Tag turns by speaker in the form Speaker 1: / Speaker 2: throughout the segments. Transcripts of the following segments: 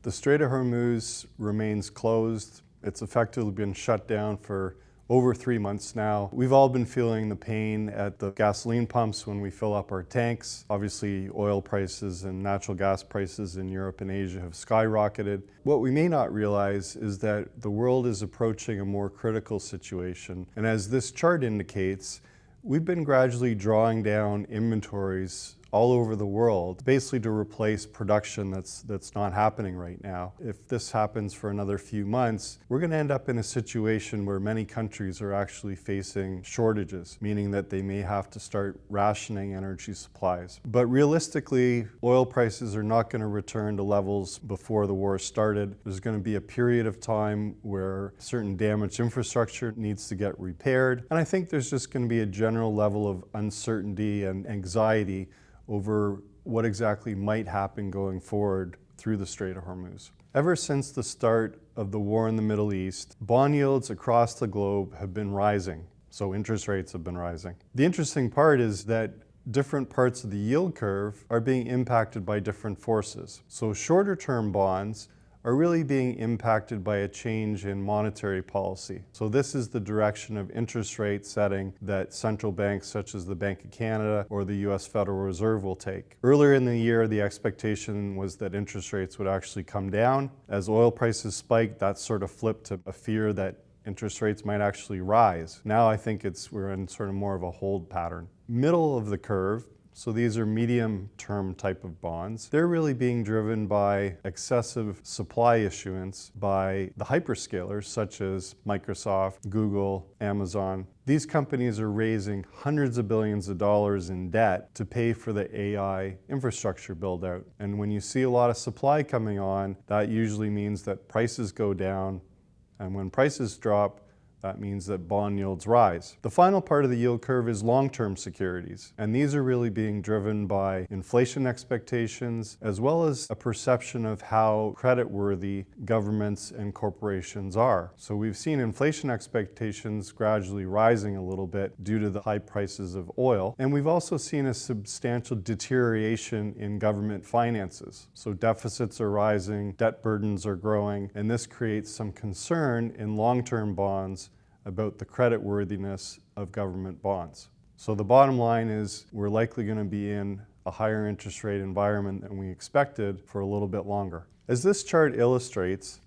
Speaker 1: The Strait of Hormuz remains closed. It's effectively been shut down for over 3 months now. We've all been feeling the pain at the gasoline pumps when we fill up our tanks. Obviously, oil prices and natural gas prices in Europe and Asia have skyrocketed. What we may not realize is that the world is approaching a more critical situation. And as this chart indicates, we've been gradually drawing down inventories all over the world, basically to replace production that's not happening right now. If this happens for another few months, we're going to end up in a situation where many countries are actually facing shortages, meaning that they may have to start rationing energy supplies. But realistically, oil prices are not going to return to levels before the war started. There's going to be a period of time where certain damaged infrastructure needs to get repaired. And I think there's just going to be a general level of uncertainty and anxiety over what exactly might happen going forward through the Strait of Hormuz. Ever since the start of the war in the Middle East, bond yields across the globe have been rising, so interest rates have been rising. The interesting part is that different parts of the yield curve are being impacted by different forces. So shorter-term bonds are really being impacted by a change in monetary policy. So this is the direction of interest rate setting that central banks such as the Bank of Canada or the US Federal Reserve will take. Earlier in the year, the expectation was that interest rates would actually come down. As oil prices spiked, that sort of flipped to a fear that interest rates might actually rise. Now I think we're in sort of more of a hold pattern. Middle of the curve, so these are medium-term type of bonds. They're really being driven by excessive supply issuance by the hyperscalers such as Microsoft, Google, Amazon. These companies are raising hundreds of billions of dollars in debt to pay for the AI infrastructure build-out. And when you see a lot of supply coming on, that usually means that prices go down. And when prices drop, that means that bond yields rise. The final part of the yield curve is long-term securities, and these are really being driven by inflation expectations as well as a perception of how creditworthy governments and corporations are. So we've seen inflation expectations gradually rising a little bit due to the high prices of oil, and we've also seen a substantial deterioration in government finances. So deficits are rising, debt burdens are growing, and this creates some concern in long-term bonds about the creditworthiness of government bonds. So the bottom line is we're likely going to be in a higher interest rate environment than we expected for a little bit longer. As this chart illustrates,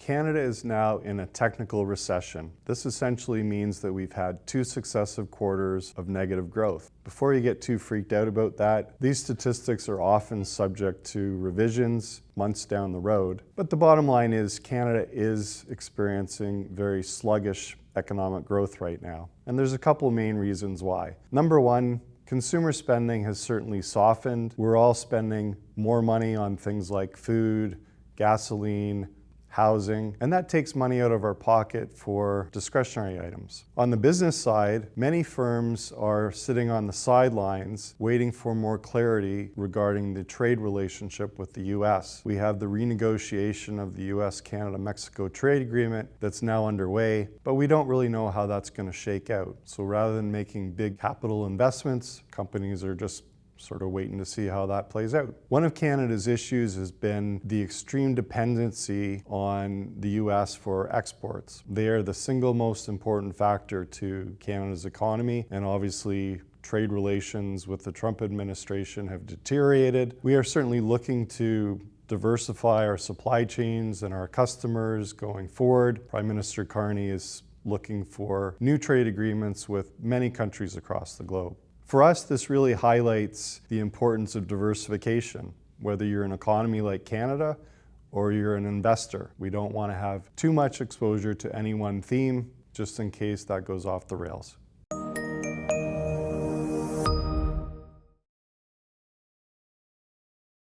Speaker 1: Canada is now in a technical recession. This essentially means that we've had 2 successive quarters of negative growth. Before you get too freaked out about that, these statistics are often subject to revisions months down the road. But the bottom line is Canada is experiencing very sluggish economic growth right now. And there's a couple main reasons why. Number one, consumer spending has certainly softened. We're all spending more money on things like food, gasoline, housing, and that takes money out of our pocket for discretionary items. On the business side, many firms are sitting on the sidelines waiting for more clarity regarding the trade relationship with the US. We have the renegotiation of the US-Canada-Mexico trade agreement that's now underway, but we don't really know how that's going to shake out. So rather than making big capital investments, companies are just sort of waiting to see how that plays out. One of Canada's issues has been the extreme dependency on the US for exports. They are the single most important factor to Canada's economy, and obviously trade relations with the Trump administration have deteriorated. We are certainly looking to diversify our supply chains and our customers going forward. Prime Minister Carney is looking for new trade agreements with many countries across the globe. For us, this really highlights the importance of diversification, whether you're an economy like Canada or you're an investor. We don't want to have too much exposure to any one theme, just in case that goes off the rails.